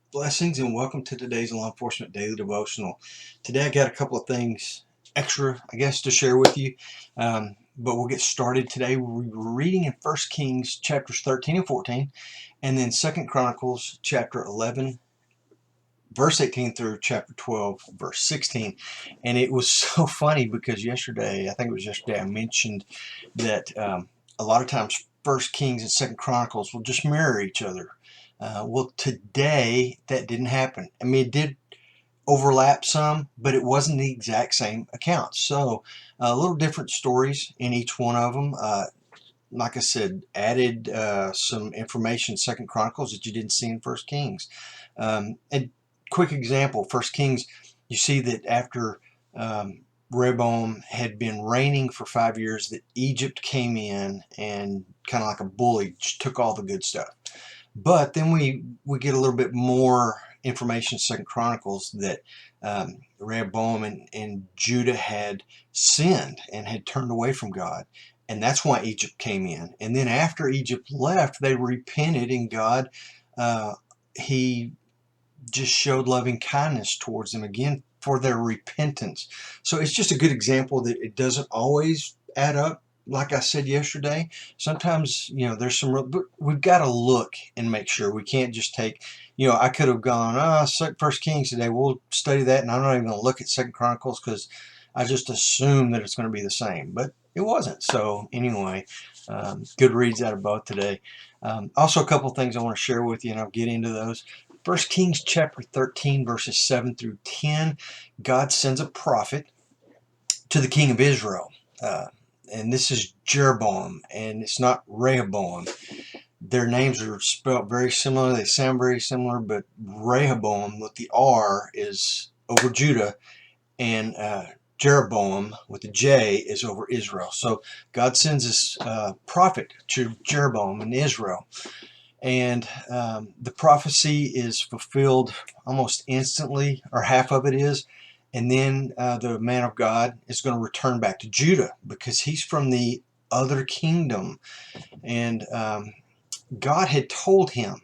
Blessings and welcome to today's Law Enforcement Daily Devotional. Today I got a couple of things extra, I guess, to share with you, but we'll get started today. We're reading in 1 Kings chapters 13 and 14, and then 2 Chronicles chapter 11, verse 18 through chapter 12, verse 16. And it was so funny because yesterday, I think it was yesterday, I mentioned that a lot of times 1 Kings and 2 Chronicles will just mirror each other. Well, today that didn't happen. I mean, it did overlap some, but it wasn't the exact same account. So a little different stories in each one of them. Like I said, added some information, 2 Chronicles, that you didn't see in 1 Kings. And quick example, 1 Kings, you see that after Rehoboam had been reigning for 5 years, that Egypt came in and kind of like a bully took all the good stuff. But then we get a little bit more information, 2 Chronicles, that Rehoboam and Judah had sinned and had turned away from God. And that's why Egypt came in. And then after Egypt left, they repented, and God, he just showed loving kindness towards them again for their repentance. So it's just a good example that it doesn't always add up. Like I said yesterday, sometimes, there's some, but we've got to look and make sure. We can't just take, I could have gone, First Kings today, we'll study that, and I'm not even going to look at 2 Chronicles because I just assume that it's going to be the same, but it wasn't. So anyway, good reads out of both today. Also, a couple things I want to share with you, and I'll get into those. 1 Kings chapter 13, verses 7 through 10, God sends a prophet to the king of Israel. And this is Jeroboam, and it's not Rehoboam. Their names are spelled very similar. They sound very similar, but Rehoboam with the R is over Judah, and Jeroboam with the J is over Israel. So God sends this prophet to Jeroboam in Israel. And the prophecy is fulfilled almost instantly, or half of it is. And then the man of God is going to return back to Judah because he's from the other kingdom. And God had told him,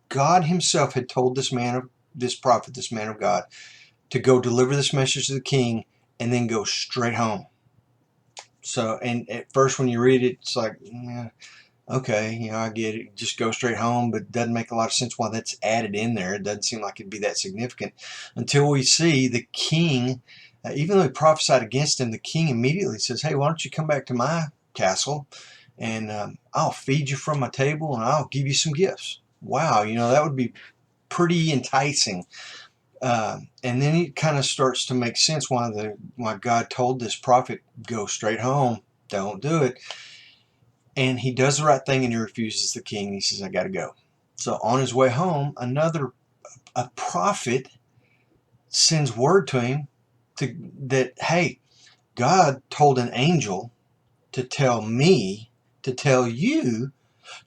God himself had told this prophet, this man of God, to go deliver this message to the king and then go straight home. So, and at first when you read it, it's like, yeah, okay, I get it. Just go straight home, but it doesn't make a lot of sense why that's added in there. It doesn't seem like it'd be that significant until we see the king, even though he prophesied against him, the king immediately says, hey, why don't you come back to my castle and I'll feed you from my table and I'll give you some gifts. Wow, that would be pretty enticing. And then it kind of starts to make sense why God told this prophet, go straight home, don't do it. And he does the right thing and he refuses the king. He says, I got to go. So on his way home, a prophet sends word to him that, hey, God told an angel to tell me, to tell you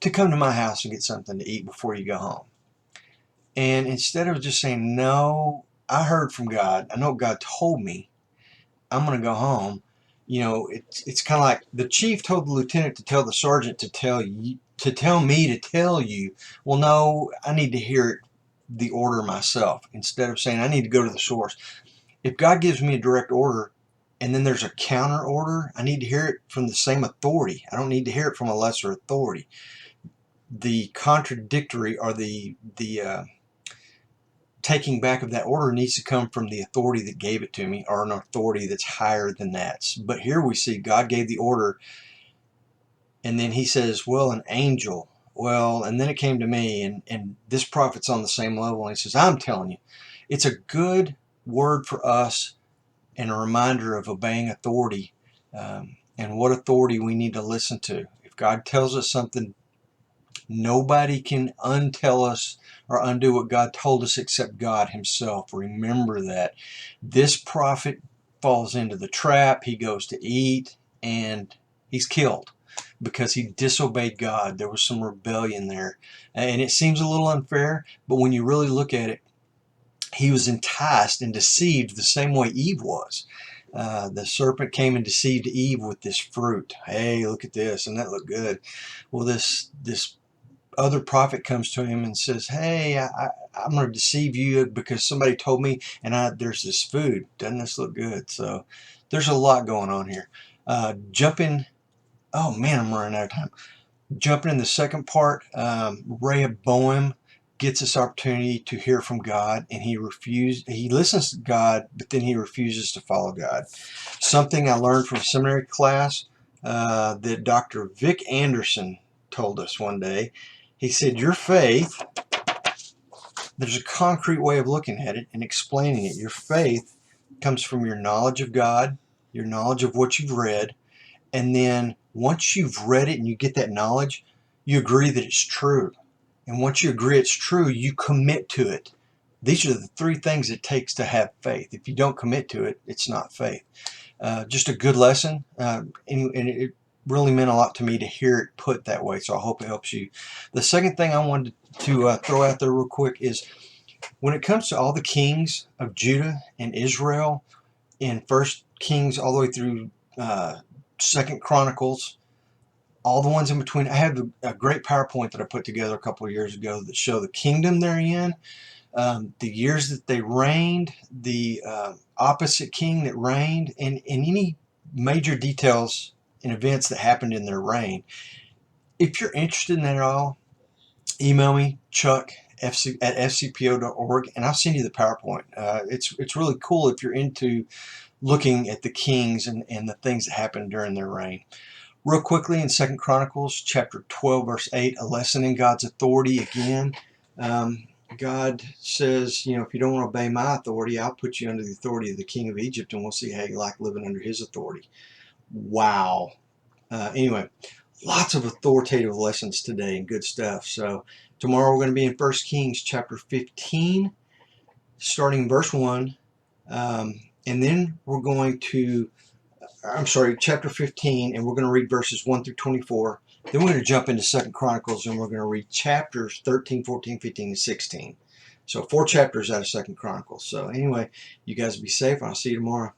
to come to my house and get something to eat before you go home. And instead of just saying, no, I heard from God, I know God told me, I'm going to go home. It's kind of like the chief told the lieutenant to tell the sergeant to tell you, to tell me to tell you. Well, no, I need to hear the order myself instead of saying I need to go to the source. If God gives me a direct order and then there's a counter order, I need to hear it from the same authority. I don't need to hear it from a lesser authority. The contradictory or the taking back of that order needs to come from the authority that gave it to me, or an authority that's higher than that. But here we see God gave the order, and then he says, well, an angel. Well, and then it came to me, and this prophet's on the same level, and he says, I'm telling you, it's a good word for us and a reminder of obeying authority, and what authority we need to listen to. If God tells us something, nobody can untell us or undo what God told us except God himself. Remember that. This prophet falls into the trap. He goes to eat and he's killed because he disobeyed God. There was some rebellion there. And it seems a little unfair, but when you really look at it, he was enticed and deceived the same way Eve was. The serpent came and deceived Eve with this fruit. Hey, look at this, and that looked good. Well, this other prophet comes to him and says, hey, I'm going to deceive you because somebody told me, and there's this food. Doesn't this look good? So there's a lot going on here. Jumping, oh man, I'm running out of time. Jumping in the second part, Rehoboam gets this opportunity to hear from God, and he listens to God, but then he refuses to follow God. Something I learned from seminary class that Dr. Vic Anderson told us one day. He said, your faith, there's a concrete way of looking at it and explaining it. Your faith comes from your knowledge of God, your knowledge of what you've read, and then once you've read it and you get that knowledge, you agree that it's true. And once you agree it's true, you commit to it. These are the three things it takes to have faith. If you don't commit to it, it's not faith. Just a good lesson, and it really meant a lot to me to hear it put that way, so I hope it helps you. The second thing I wanted to throw out there real quick is when it comes to all the kings of Judah and Israel in 1 Kings all the way through 2 Chronicles, all the ones in between. I have a great PowerPoint that I put together a couple of years ago that show the kingdom they're in, the years that they reigned, the opposite king that reigned, and any major details and events that happened in their reign. If you're interested in that at all, email me, Chuck, at FCPO.org, and I'll send you the PowerPoint. It's really cool if you're into looking at the kings and the things that happened during their reign. Real quickly, in 2 Chronicles chapter 12, verse 8, a lesson in God's authority again. God says, you know, if you don't want to obey my authority, I'll put you under the authority of the king of Egypt, and we'll see how you like living under his authority. Wow. Anyway, lots of authoritative lessons today and good stuff. So tomorrow we're going to be in 1 Kings chapter 15, starting in verse 1. And then we're going to chapter 15, and we're going to read verses 1 through 24. Then we're going to jump into 2 Chronicles, and we're going to read chapters 13, 14, 15, and 16. So 4 chapters out of 2 Chronicles. So anyway, you guys be safe, and I'll see you tomorrow.